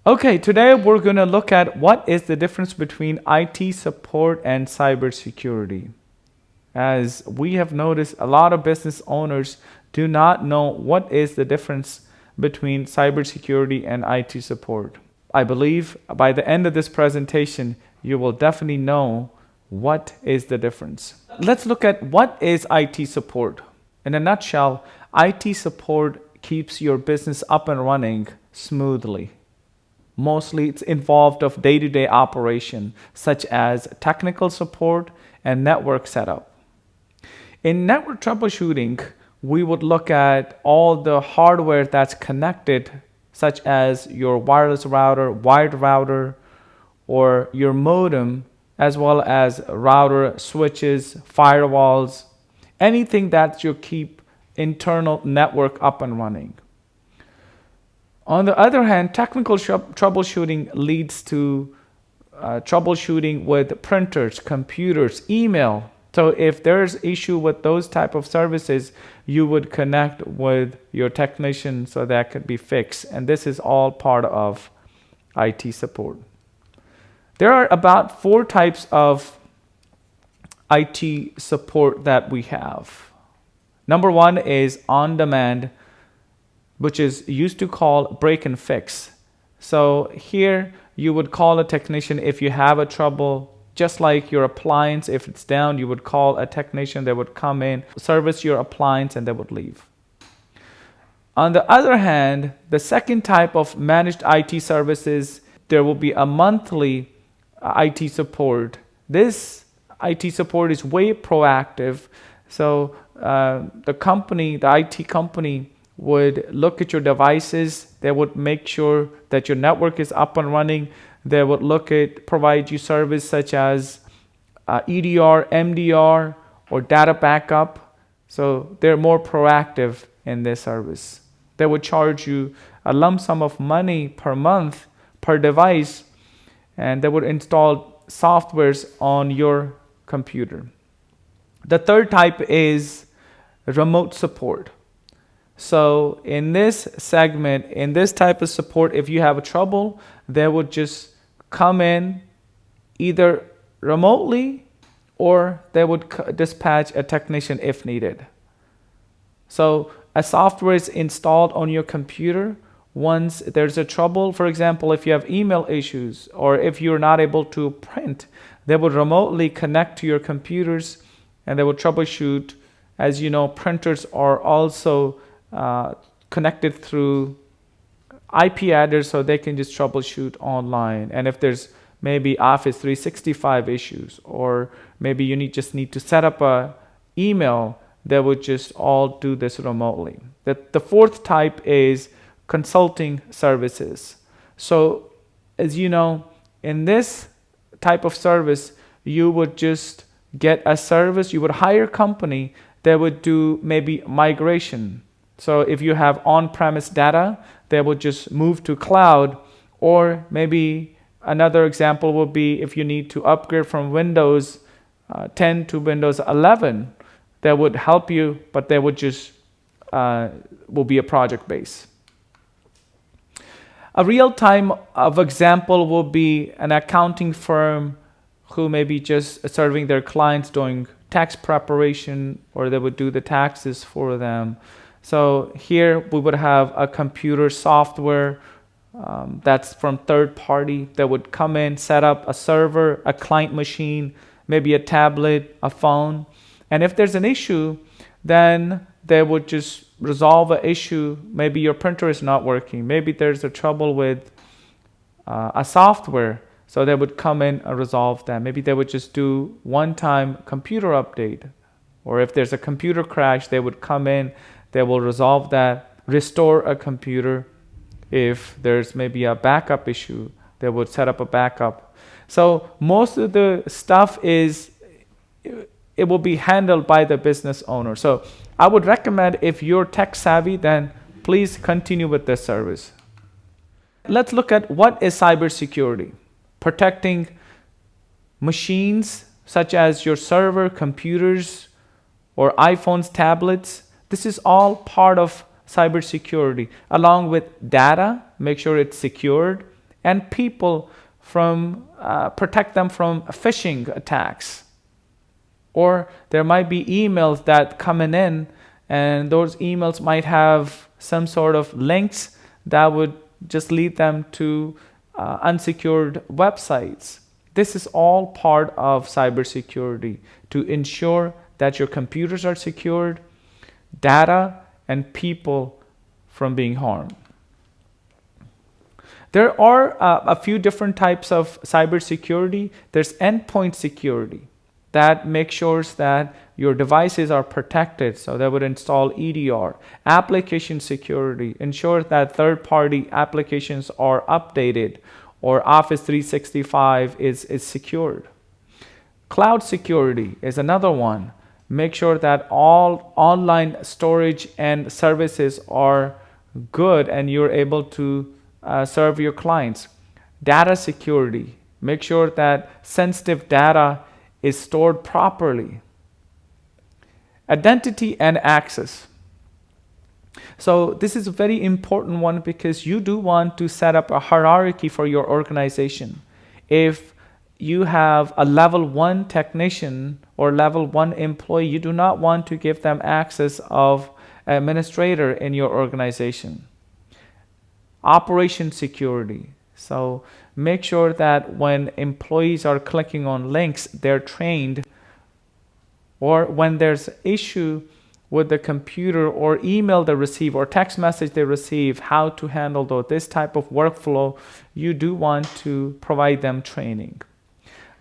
Okay, today we're going to look at what is the difference between IT support and cybersecurity. As we have noticed, a lot of business owners do not know what is the difference between cybersecurity and IT support. I believe by the end of this presentation, you will definitely know what is the difference. Let's look at what is IT support. In a nutshell, IT support keeps your business up and running smoothly. Mostly it's involved of day-to-day operation, such as technical support and network setup. In network troubleshooting, we would look at all the hardware that's connected, such as your wireless router, wired router, or your modem, as well as router, switches, firewalls, anything that you keep internal network up and running. On the other hand, technical troubleshooting leads to troubleshooting with printers, computers, email. So if there's issue with those type of services, you would connect with your technician so that could be fixed. And this is all part of IT support. There are about 4 types of IT support that we have. Number 1 is on-demand, which is used to call break and fix. So here you would call a technician if you have a trouble, just like your appliance, if it's down, you would call a technician. They would come in, service your appliance, and they would leave. On the other hand, the second type of managed IT services, there will be a monthly IT support. This IT support is way proactive. So the IT company would look at your devices. They would make sure that your network is up and running. They would provide you service such as EDR, MDR, or data backup. So they're more proactive in their service. They would charge you a lump sum of money per month per device, and they would install softwares on your computer. The third type is remote support. So in this segment, in this type of support, if you have a trouble, they would just come in either remotely or they would dispatch a technician if needed. So a software is installed on your computer. Once there's a trouble, for example, if you have email issues or if you're not able to print, they would remotely connect to your computers and they would troubleshoot. As you know, printers are also connected through IP address, so they can just troubleshoot online. And if there's maybe Office 365 issues, or maybe you just need to set up a email, they would just all do this remotely. The fourth type is consulting services. So as you know, in this type of service, you would just get a service, you would hire a company that would do maybe migration. So if you have on-premise data, they will just move to cloud. Or maybe another example would be if you need to upgrade from Windows 10 to Windows 11, they would help you, but they would just will be a project base. A real time of example will be an accounting firm who may be just serving their clients doing tax preparation, or they would do the taxes for them. So here we would have a computer software that's from third party that would come in, set up a server, a client machine, maybe a tablet, a phone. And if there's an issue, then they would just resolve an issue. Maybe your printer is not working. Maybe there's a trouble with a software. So they would come in and resolve that. Maybe they would just do one-time computer update. Or if there's a computer crash, they would come in, they will resolve that, restore a computer. If there's maybe a backup issue, they would set up a backup. So most of the stuff it will be handled by the business owner. So I would recommend, if you're tech savvy, then please continue with this service. Let's look at what is cybersecurity. Protecting machines such as your server, computers, or iPhones, tablets. This is all part of cybersecurity, along with data, make sure it's secured, and people from protect them from phishing attacks. Or there might be emails that coming in, and those emails might have some sort of links that would just lead them to unsecured websites. This is all part of cybersecurity to ensure that your computers are secured, data and people from being harmed. There are a few different types of cybersecurity. There's endpoint security that makes sure that your devices are protected, so that would install EDR. Application security ensures that third-party applications are updated or Office 365 is secured. Cloud security is another one. Make sure that all online storage and services are good and you're able to serve your clients. Data security. Make sure that sensitive data is stored properly. Identity and access. So this is a very important one because you do want to set up a hierarchy for your organization. If you have a level 1 technician or level 1 employee, you do not want to give them access of administrator in your organization. Operation security. So make sure that when employees are clicking on links, they're trained, or when there's issue with the computer or email they receive or text message they receive, how to handle this type of workflow, you do want to provide them training.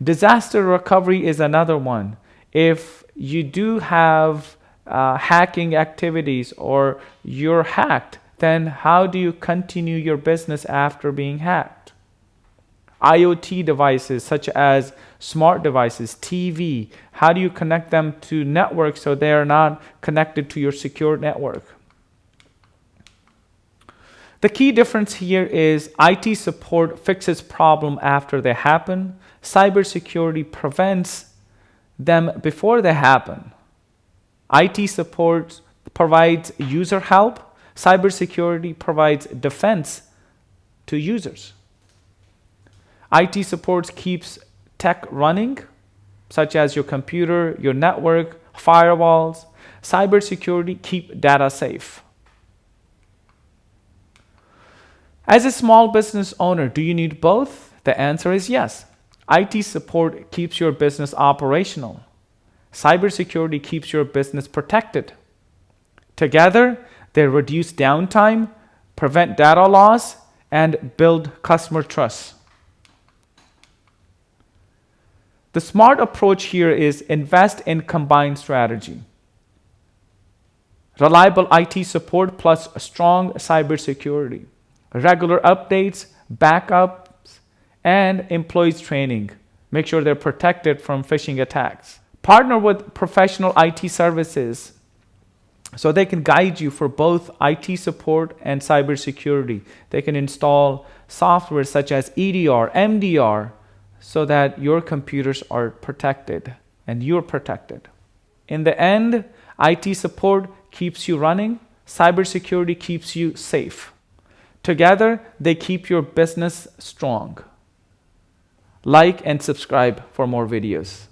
Disaster recovery is another one. If you do have hacking activities or you're hacked, then how do you continue your business after being hacked? IoT devices such as smart devices, TV, how do you connect them to networks so they are not connected to your secure network? The key difference here is IT support fixes problem after they happen. Cybersecurity prevents them before they happen. IT support provides user help. Cybersecurity provides defense to users. IT support keeps tech running, such as your computer, your network, firewalls. Cybersecurity keep data safe. As a small business owner, do you need both? The answer is yes. IT support keeps your business operational. Cybersecurity keeps your business protected. Together, they reduce downtime, prevent data loss, and build customer trust. The smart approach here is invest in combined strategy. Reliable IT support plus strong cybersecurity. Regular updates, backups, and employees training. Make sure they're protected from phishing attacks. Partner with professional IT services so they can guide you for both IT support and cybersecurity. They can install software such as EDR, MDR, so that your computers are protected and you're protected. In the end, IT support keeps you running, cybersecurity keeps you safe. Together, they keep your business strong. Like and subscribe for more videos.